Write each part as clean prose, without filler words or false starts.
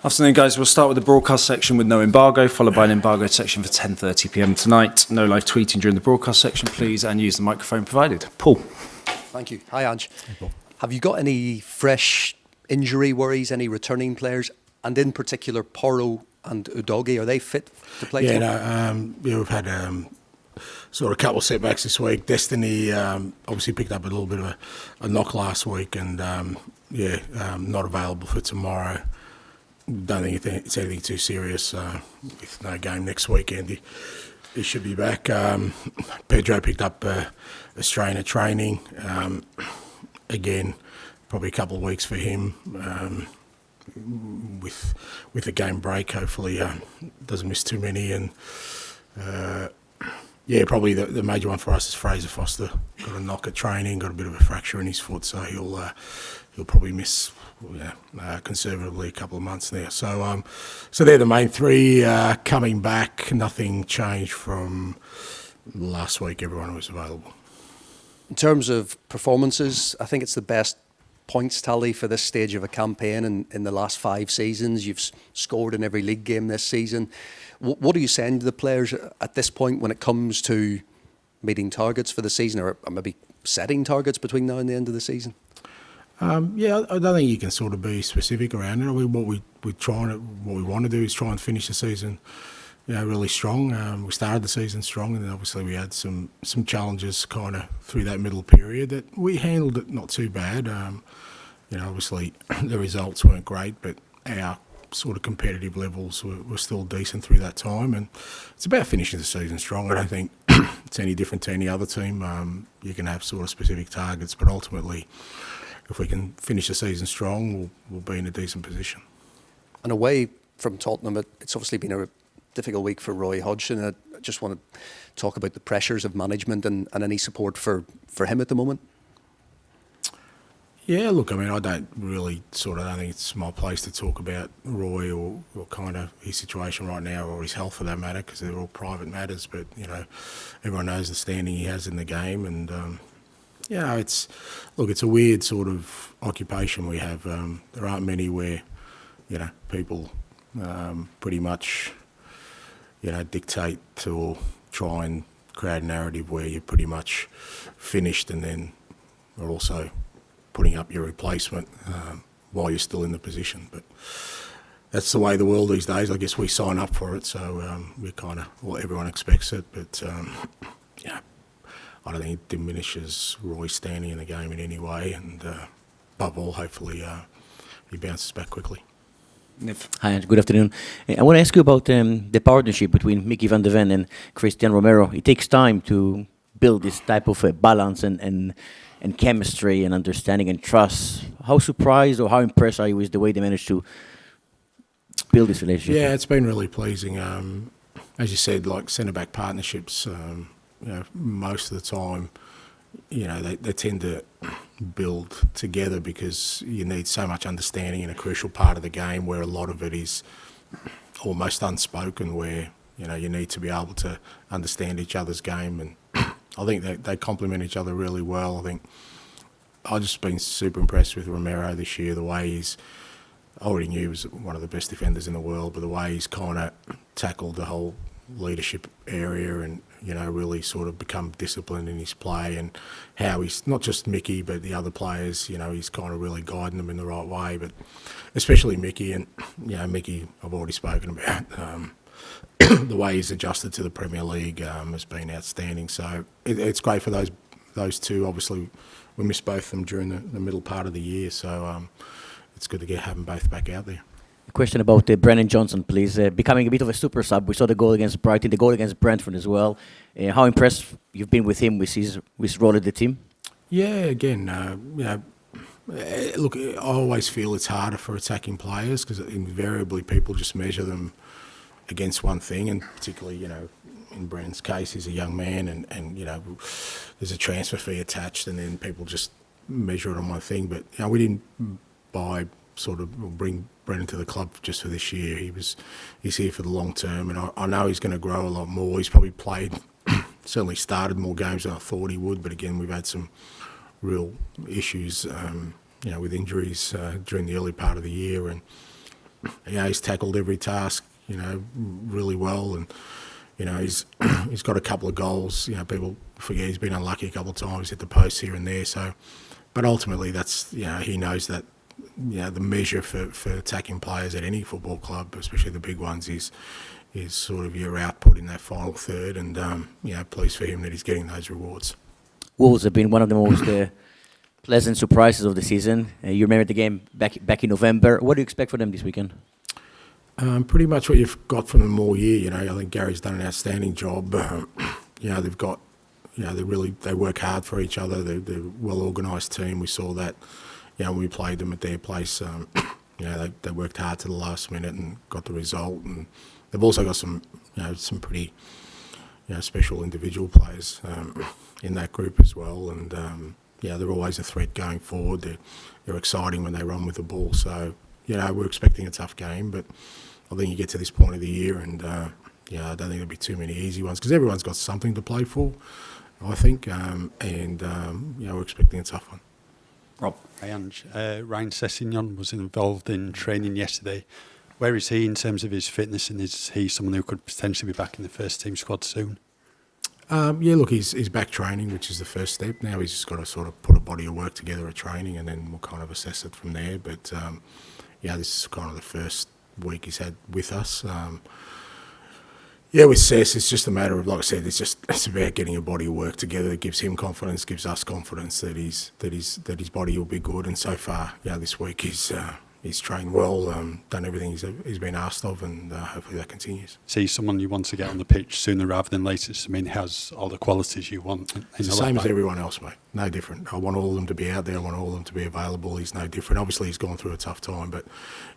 Afternoon, guys. We'll start with the broadcast section with no embargo, followed by an embargoed section for 10:30 p.m. tonight. No live tweeting during the broadcast section, please, and use the microphone provided. Paul. Thank you. Hi, Ange. Hey, Paul. Have you got any fresh injury worries, any returning players, and in particular Porro and Udogie, are they fit to play? We've had sort of a couple of setbacks this week. Destiny obviously picked up a little bit of a knock last week, and not available for tomorrow. Don't think it's anything too serious. With no game next weekend, he should be back. Pedro picked up a strain of training. Again, probably a couple of weeks for him. With a game break, hopefully doesn't miss too many. And probably the major one for us is Fraser Foster. Got a knock at training, got a bit of a fracture in his foot, so he'll probably miss conservatively a couple of months now. So they're the main three coming back. Nothing changed from last week. Everyone was available. In terms of performances, I think it's the best points tally for this stage of a campaign in the last 5 seasons. You've scored in every league game this season. What are you saying to the players at this point when it comes to meeting targets for the season, or maybe setting targets between now and the end of the season? I don't think you can sort of be specific around it. I mean, what we want to do is try and finish the season, really strong. We started the season strong, and then obviously we had some challenges kind of through that middle period that we handled it not too bad. Obviously the results weren't great, but our sort of competitive levels were still decent through that time, and it's about finishing the season strong. I don't think it's any different to any other team. You can have sort of specific targets, but ultimately, if we can finish the season strong, we'll be in a decent position. And away from Tottenham, it's obviously been a difficult week for Roy Hodgson. I just want to talk about the pressures of management and any support for him at the moment. Yeah, look, I mean, I don't think it's my place to talk about Roy or kind of his situation right now, or his health for that matter, because they're all private matters. But, everyone knows the standing he has in the game, and it's a weird sort of occupation we have. There aren't many where, people pretty much, dictate to or try and create a narrative where you're pretty much finished and then are also putting up your replacement while you're still in the position. But that's the way of the world these days. I guess we sign up for it, so we kind of, everyone expects it. But I don't think it diminishes Roy's standing in the game in any way, and above all, hopefully he bounces back quickly. Hi, good afternoon. I want to ask you about the partnership between Mickey van de Ven and Christian Romero. It takes time to build this type of balance and chemistry and understanding and trust. How surprised or how impressed are you with the way they managed to build this relationship? Yeah, it's been really pleasing. As you said, like centre-back partnerships, most of the time, they tend to build together because you need so much understanding in a crucial part of the game where a lot of it is almost unspoken, where, you need to be able to understand each other's game. And I think they complement each other really well. I think I've just been super impressed with Romero this year, the way I already knew he was one of the best defenders in the world, but the way he's kind of tackled the whole leadership area and, really sort of become disciplined in his play, and how he's, not just Mickey, but the other players, he's kind of really guiding them in the right way, but especially Mickey. And, Mickey, I've already spoken about. The way he's adjusted to the Premier League has been outstanding. So it's great for those two. Obviously, we missed both of them during the middle part of the year, so it's good to have them both back out there. A question about Brennan Johnson, please. Becoming a bit of a super sub. We saw the goal against Brighton, the goal against Brentford as well. How impressed you've been with him, with his role at the team? Yeah, again, look, I always feel it's harder for attacking players because invariably people just measure them against one thing, and particularly, in Brennan's case, he's a young man, and there's a transfer fee attached, and then people just measure it on one thing. But we didn't bring Brennan to the club just for this year. He's here for the long term, and I know he's going to grow a lot more. He's probably certainly started more games than I thought he would, but again, we've had some real issues, with injuries during the early part of the year, and he's tackled every task, really well, and he's got a couple of goals. People forget he's been unlucky a couple of times, hit the post here and there. So, but ultimately, that's he knows that the measure for attacking players at any football club, especially the big ones, is sort of your output in that final third, and pleased for him that he's getting those rewards. Wolves have been one of the most pleasant surprises of the season. You remember the game back in November. What do you expect for them this weekend? Pretty much what you've got from them all year. I think Gary's done an outstanding job. They've got, they work hard for each other. They're a well-organised team. We saw that, when we played them at their place. They worked hard to the last minute and got the result. And they've also got some pretty, special individual players in that group as well. And they're always a threat going forward. They're exciting when they run with the ball. So. We're expecting a tough game, but I think you get to this point of the year and, I don't think there'll be too many easy ones because everyone's got something to play for, I think, we're expecting a tough one. Rob. Hi, Ange. Ryan Sessegnon was involved in training yesterday. Where is he in terms of his fitness, and is he someone who could potentially be back in the first team squad soon? He's back training, which is the first step. Now he's just got to sort of put a body of work together at training and then we'll kind of assess it from there. But, this is kind of the first week he's had with us. With Sess, it's just a matter of, like I said, it's about getting a body of work together that gives him confidence, gives us confidence that his body will be good. And so far, this week he's trained well, done everything he's been asked of, and hopefully that continues. So he's someone you want to get on the pitch sooner rather than later. He has all the qualities you want. It's the same as everyone else, mate. No different. I want all of them to be out there. I want all of them to be available. He's no different. Obviously, he's gone through a tough time, but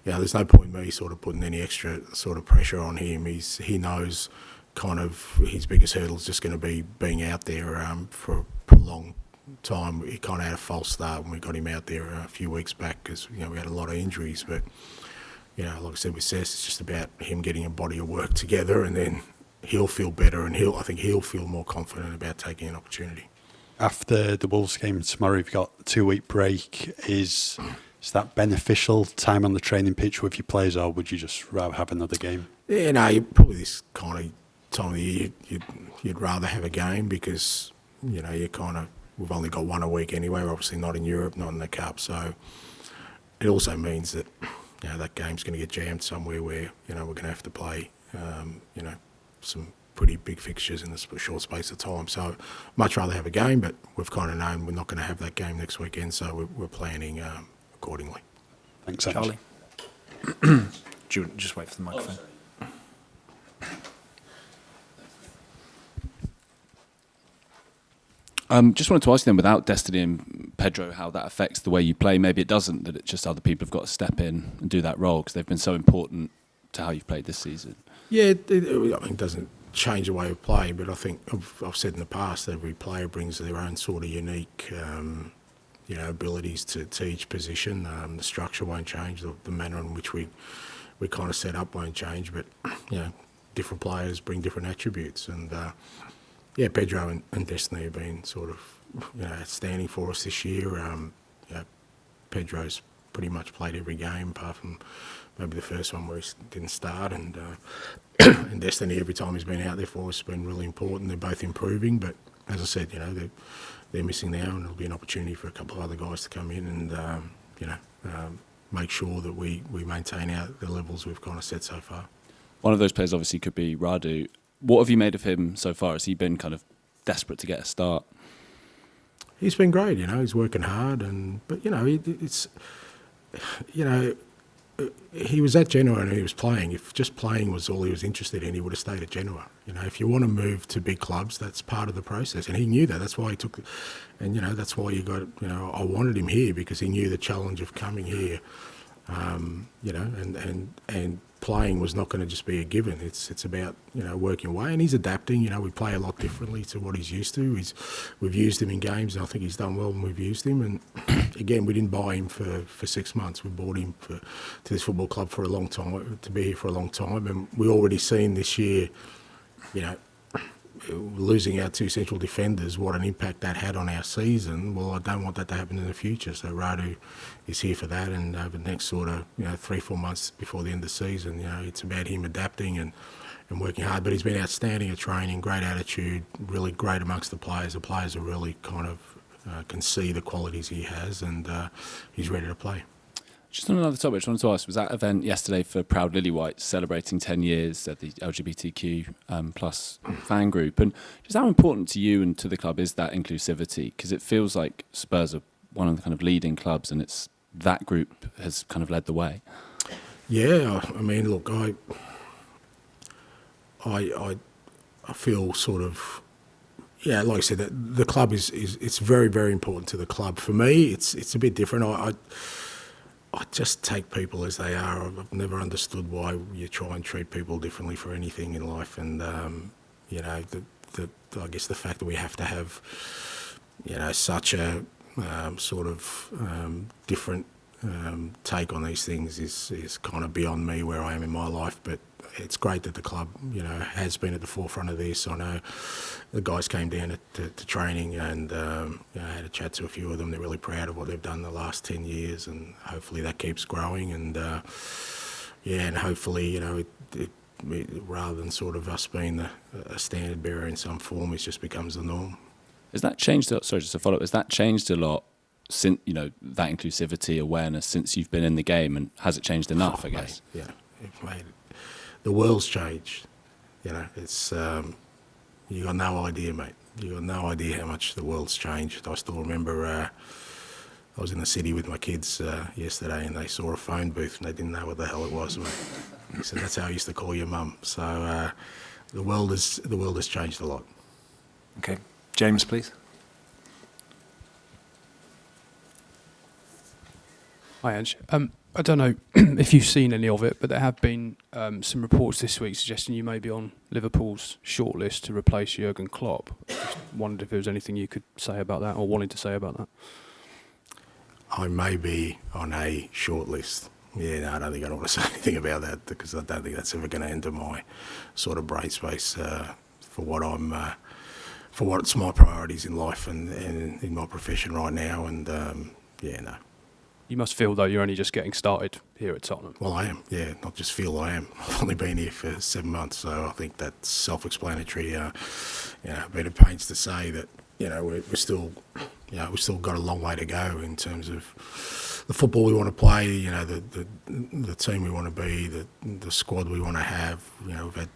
there's no point in me sort of putting any extra sort of pressure on him. He knows kind of his biggest hurdle is just going to be being out there for a prolonged time. He kind of had a false start when we got him out there a few weeks back because we had a lot of injuries, but like I said with Sess, it's just about him getting a body of work together, and then he'll feel better, and I think he'll feel more confident about taking an opportunity. After the Wolves game tomorrow, you've got a 2-week break. Is that beneficial time on the training pitch with your players, or would you just rather have another game? Probably this kind of time of the year you'd rather have a game because you kind of. We've only got one a week anyway. We're obviously not in Europe, not in the Cup. So it also means that that game's going to get jammed somewhere where we're going to have to play some pretty big fixtures in a short space of time. So much rather have a game, but we've kind of known we're not going to have that game next weekend, so we're planning accordingly. Thanks, Charlie. Do you just wait for the microphone? Just wanted to ask you then, without Destiny and Pedro, how that affects the way you play. Maybe it doesn't, that it's just other people have got to step in and do that role because they've been so important to how you've played this season. Yeah, it doesn't change the way we play, but I think I've said in the past, every player brings their own sort of unique abilities to each position. The structure won't change, the manner in which we kind of set up won't change, but different players bring different attributes, and Pedro and Destiny have been sort of outstanding for us this year. Pedro's pretty much played every game apart from maybe the first one where he didn't start, and Destiny, every time he's been out there for us, has been really important. They're both improving, but as I said, they're missing now, and it'll be an opportunity for a couple of other guys to come in and make sure that we maintain the levels we've kind of set so far. One of those players obviously could be Radu. What have you made of him so far? Has he been kind of desperate to get a start? He's been great, he's working hard, but he was at Genoa and he was playing. If just playing was all he was interested in, he would have stayed at Genoa. If you want to move to big clubs, that's part of the process, and he knew that. That's why he took, and that's why you got. I wanted him here because he knew the challenge of coming here, and playing was not going to just be a given. It's about working away, and he's adapting. We play a lot differently to what he's used to. We've used him in games, and I think he's done well when we've used him. And again, we didn't buy him for 6 months. We bought him to this football club for a long time, to be here for a long time. And we already seen this year, losing our two central defenders, what an impact that had on our season. Well, I don't want that to happen in the future. So Radu is here for that, and over the next sort of 3-4 months before the end of the season, it's about him adapting and working hard. But he's been outstanding at training, great attitude, really great amongst the players. The players are really kind of can see the qualities he has, and he's ready to play. Just on another topic, I just wanted to ask, was that event yesterday for Proud Lily-Whites celebrating 10 years at the LGBTQ plus fan group? And just how important to you and to the club is that inclusivity? Because it feels like Spurs are one of the kind of leading clubs, and it's that group has kind of led the way. Yeah, I mean, look, I feel sort of, like I said, that the club is it's very, very important to the club. For me, it's a bit different. I just take people as they are. I've never understood why you try and treat people differently for anything in life. And, I guess the fact that we have to have, such a sort of different take on these things is kind of beyond me where I am in my life. But it's great that the club, has been at the forefront of this. I know the guys came down to training, and I had a chat to a few of them. They're really proud of what they've done the last 10 years, and hopefully that keeps growing. And and hopefully, it rather than sort of us being a standard bearer in some form, it just becomes the norm. Has that changed? Sorry, just to follow up. Has that changed a lot since that inclusivity awareness since you've been in the game, and has it changed enough? I guess. Mate, mate, the world's changed. It's you got no idea, mate. You got no idea how much the world's changed. I still remember I was in the city with my kids yesterday, and they saw a phone booth and they didn't know what the hell it was, mate. He said that's how I used to call your mum. So the world has changed a lot. Okay, James, please. Hi, Ange. I don't know if you've seen any of it, but there have been some reports this week suggesting you may be on Liverpool's shortlist to replace Jurgen Klopp. Just wondered if there was anything you could say about that, or wanted to say about that. I may be on a shortlist. Yeah, no, I don't think I want to say anything about that, because I don't think that's ever going to enter my sort of brain space for what's my priorities in life and in my profession right now. And no. You must feel, though, you're only just getting started here at Tottenham. Well, I am, yeah. Not just feel, I am. I've only been here for 7 months, so I think that's self-explanatory. I've been at pains to say that, we're still, we've still got a long way to go in terms of the football we want to play, the team we want to be, the squad we want to have. We've had,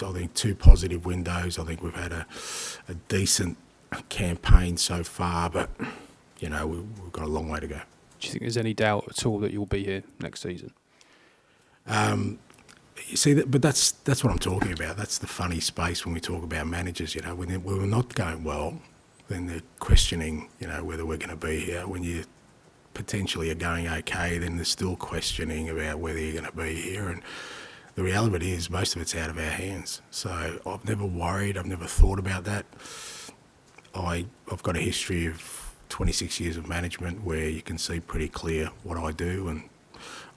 I think, 2 positive windows. I think we've had a decent campaign so far, but, we've got a long way to go. Do you think there's any doubt at all that you'll be here next season? You see, but that's what I'm talking about. That's the funny space when we talk about managers. When we're not going well, then they're questioning, whether we're going to be here. When you potentially are going okay, then they're still questioning about whether you're going to be here. And the reality is, most of it's out of our hands. So I've never worried. I've never thought about that. I've got a history of 26 years of management where you can see pretty clear what I do, and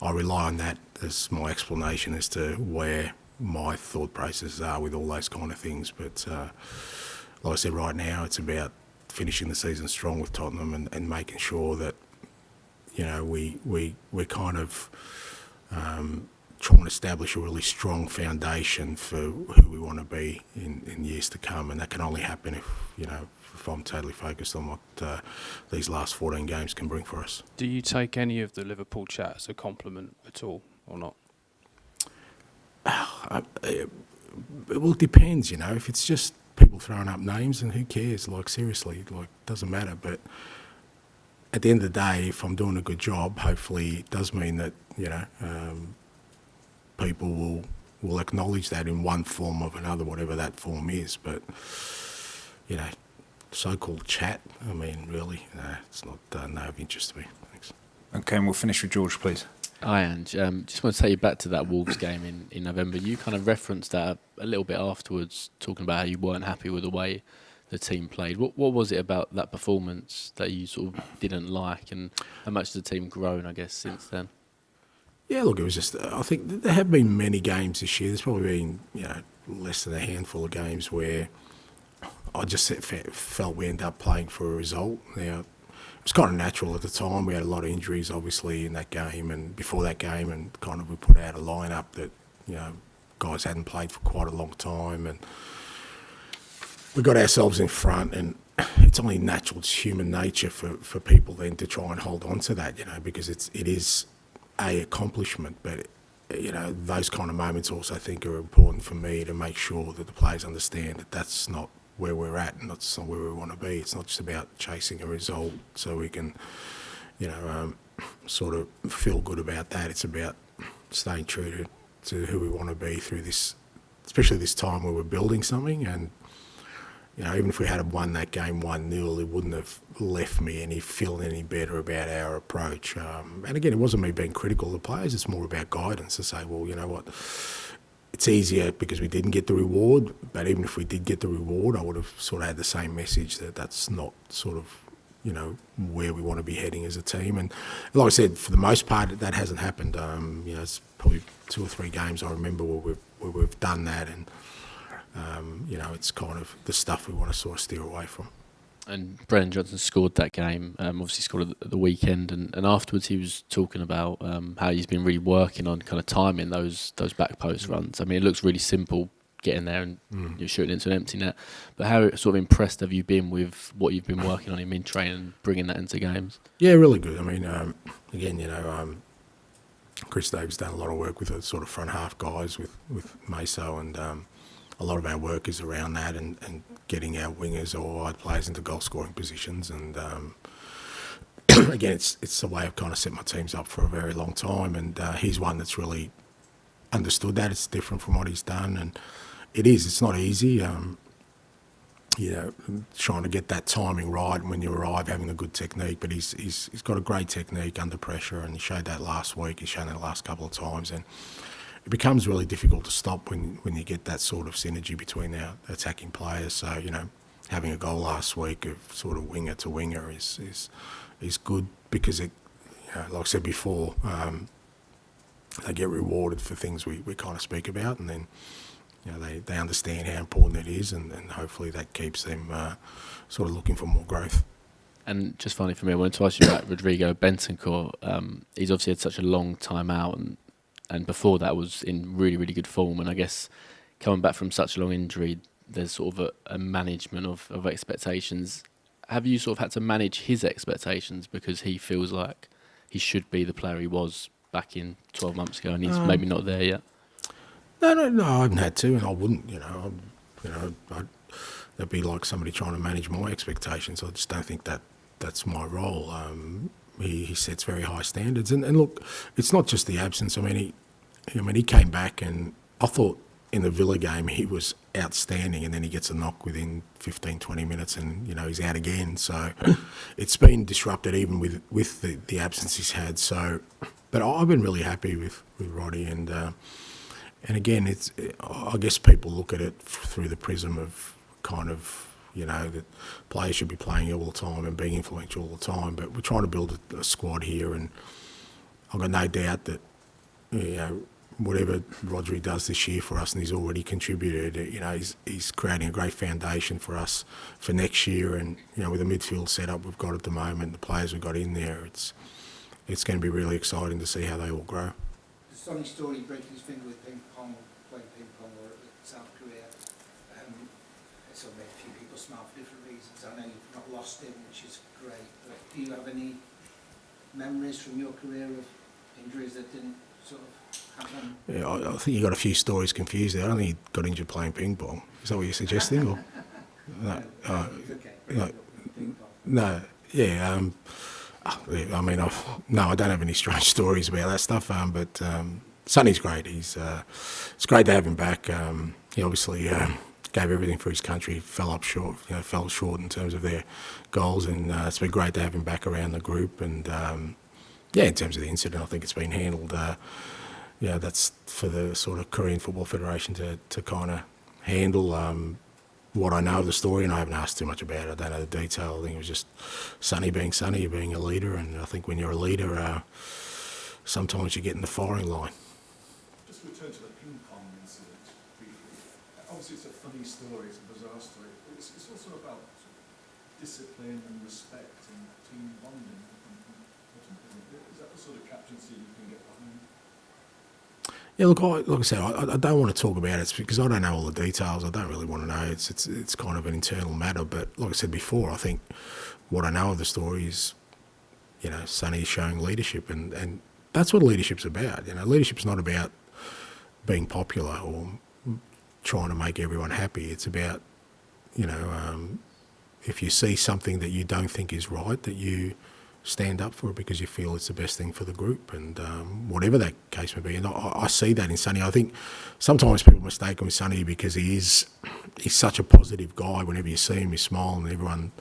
I rely on that as my explanation as to where my thought processes are with all those kind of things. But like I said, right now it's about finishing the season strong with Tottenham and making sure that we're kind of trying to establish a really strong foundation for who we want to be in years to come, and that can only happen if I'm totally focused on what these last 14 games can bring for us. Do you take any of the Liverpool chat as a compliment at all, or not? It depends, if it's just people throwing up names, and who cares? Seriously, doesn't matter. But at the end of the day, if I'm doing a good job, hopefully it does mean that, people will acknowledge that in one form or another, whatever that form is. But, so-called chat, I mean, really, it's not no of interest to me. Thanks. Okay, and we'll finish with George, please. Hi, Ange. Just want to take you back to that Wolves game in November. You kind of referenced that a little bit afterwards, talking about how you weren't happy with the way the team played. What was it about that performance that you sort of didn't like, and how much has the team grown, I guess, since then? Yeah, look, it was just, I think there have been many games this year. There's probably been, less than a handful of games where I just felt we ended up playing for a result. Now, it was kind of natural at the time. We had a lot of injuries, obviously, in that game and before that game, and kind of we put out a lineup that, you know, guys hadn't played for quite a long time, and we got ourselves in front, and it's only natural, it's human nature for people then to try and hold on to that, you know, because it is a accomplishment, but you know, those kind of moments also I think are important for me to make sure that the players understand that that's not where we're at and that's not where we want to be. It's not just about chasing a result so we can, you know, sort of feel good about that. It's about staying true to who we want to be through this, especially this time where we're building something. And you know, even if we had won that game 1-0, it wouldn't have left me feeling any better about our approach. And again, it wasn't me being critical of the players. It's more about guidance to say, well, you know what, it's easier because we didn't get the reward. But even if we did get the reward, I would have sort of had the same message that that's not sort of, you know, where we want to be heading as a team. And like I said, for the most part, that hasn't happened. You know, it's probably 2 or 3 games I remember where we've done that, and you know, it's kind of the stuff we want to sort of steer away from. And Brennan Johnson scored that game, obviously scored at the weekend, and afterwards he was talking about how he's been really working on kind of timing those back post runs. I mean, it looks really simple, getting there and you're shooting into an empty net, but how sort of impressed have you been with what you've been working on in training and bringing that into games? Yeah, really good. I mean, again, you know, Chris Davis done a lot of work with the sort of front half guys with Meso, and a lot of our work is around that and getting our wingers or wide players into goal scoring positions. And again, it's a way I've kind of set my teams up for a very long time, and he's one that's really understood that. It's different from what he's done, and it's not easy. You know, trying to get that timing right when you arrive, having a good technique, but he's got a great technique under pressure, and he showed that last week, he's shown that the last couple of times, and it becomes really difficult to stop when you get that sort of synergy between our attacking players. So, you know, having a goal last week of sort of winger to winger is good, because it, you know, like I said before, they get rewarded for things we kind of speak about, and then, you know, they understand how important it is, and hopefully that keeps them sort of looking for more growth. And just finally for me, I wanted to ask you about Rodrigo Bentancur. He's obviously had such a long time out, and before that was in really, really good form. And I guess coming back from such a long injury, there's sort of a management of expectations. Have you sort of had to manage his expectations because he feels like he should be the player he was back in 12 months ago, and he's maybe not there yet? No, I haven't had to, and I wouldn't. That'd be like somebody trying to manage my expectations. I just don't think that's my role. He sets very high standards, and look, it's not just the absence. I mean, he came back, and I thought in the Villa game he was outstanding, and then he gets a knock within 15, 20 minutes, and you know, he's out again. So it's been disrupted even with the absence he's had. So, but I've been really happy with Roddy, and again, I guess people look at it through the prism of kind of, you know, that players should be playing all the time and being influential all the time, but we're trying to build a squad here, and I've got no doubt that, you know, whatever Rodri does this year for us, and he's already contributed, you know, he's creating a great foundation for us for next year. And, you know, with the midfield setup we've got at the moment, the players we've got in there, it's going to be really exciting to see how they all grow. Sonny Story breaking his finger with ping pong, playing ping pong or at South Korea. It's made a few people smile for different reasons. I know you've not lost him, which is great, but do you have any memories from your career of injuries that didn't sort of happen? Yeah, I think you got a few stories confused there. I don't think he got injured playing ping pong. Is that what you're suggesting? Or? No. Okay. No. Yeah. I mean, I don't have any strange stories about that stuff. But Sonny's great. It's great to have him back. He obviously gave everything for his country. Fell short in terms of their goals, and it's been great to have him back around the group. And in terms of the incident, I think it's been handled. That's for the sort of Korean Football Federation to kind of handle. What I know of the story, and I haven't asked too much about it, I don't know the detail. I think it was just Sonny being Sonny, being a leader, and I think when you're a leader, sometimes you get in the firing line. Just return to the ping pong incident briefly. obviously it's a funny story, it's a bizarre story, but it's also about sort of discipline and respect and team bonding. Is that the sort of captaincy you can get behind? Yeah, look, like I said, I don't want to talk about it because I don't know all the details. I don't really want to know. It's kind of an internal matter. But like I said before, I think what I know of the story is, you know, Sonny showing leadership, and that's what leadership's about. You know, leadership's not about being popular or trying to make everyone happy. It's about, you know, if you see something that you don't think is right, that you stand up for it because you feel it's the best thing for the group, and whatever that case may be. And I see that in Sonny. I think sometimes people mistake him with Sonny because he's such a positive guy. Whenever you see him, he's smiling, and everyone,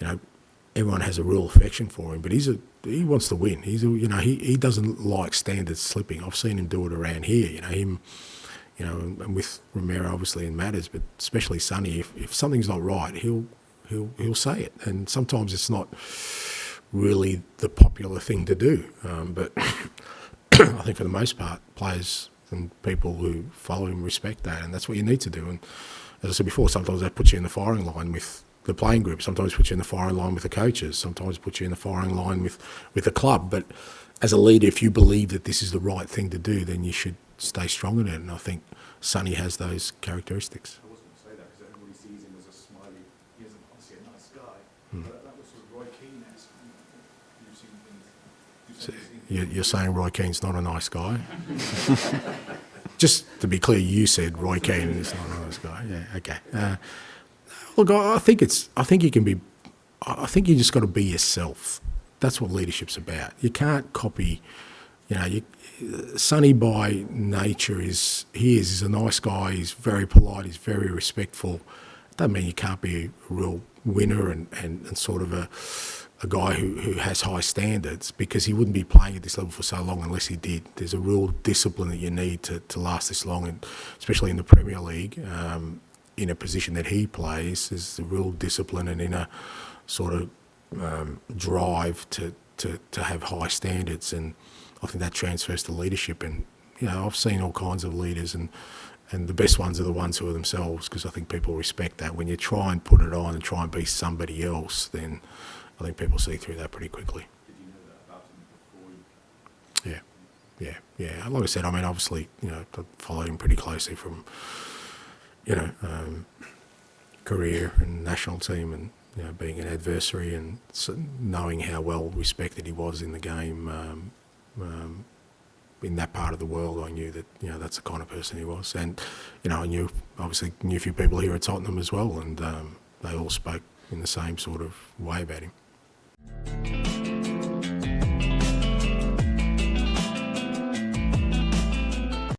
you know, everyone has a real affection for him. But he wants to win. He doesn't like standards slipping. I've seen him do it around here. You know, him, you know, and with Romero obviously in matters, but especially Sonny. If something's not right, he'll say it. And sometimes it's not really the popular thing to do, but I think for the most part, players and people who follow him respect that, and that's what you need to do. And as I said before, sometimes that puts you in the firing line with the playing group, sometimes puts you in the firing line with the coaches, sometimes puts you in the firing line with the club. But as a leader, if you believe that this is the right thing to do, then you should stay strong in it, and I think Sonny has those characteristics. I wasn't going to say that because everybody sees him as a smiley, he is obviously a nice guy, but that was sort of Roy Keane-esque. You've seen things. You're saying Roy Keane's not a nice guy? Just to be clear, you said Roy Keane is not a nice guy. Yeah, okay. Look, I think you just got to be yourself. That's what leadership's about. You can't copy. You know, Sonny by nature is a nice guy. He's very polite. He's very respectful. Doesn't mean you can't be a real winner and sort of a guy who has high standards, because he wouldn't be playing at this level for so long unless he did. There's a real discipline that you need to last this long, and especially in the Premier League, in a position that he plays, there's a real discipline and in a sort of drive to have high standards, and I think that transfers to leadership. And you know, I've seen all kinds of leaders, and the best ones are the ones who are themselves, because I think people respect that. When you try and put it on and try and be somebody else, then I think people see through that pretty quickly. Did you know that about him before? Yeah. Like I said, I mean, obviously, you know, I followed him pretty closely from, you know, career and national team, and you know, being an adversary, and knowing how well respected he was in the game. In that part of the world, I knew that, you know, that's the kind of person he was. And, you know, I obviously knew a few people here at Tottenham as well, and they all spoke in the same sort of way about him.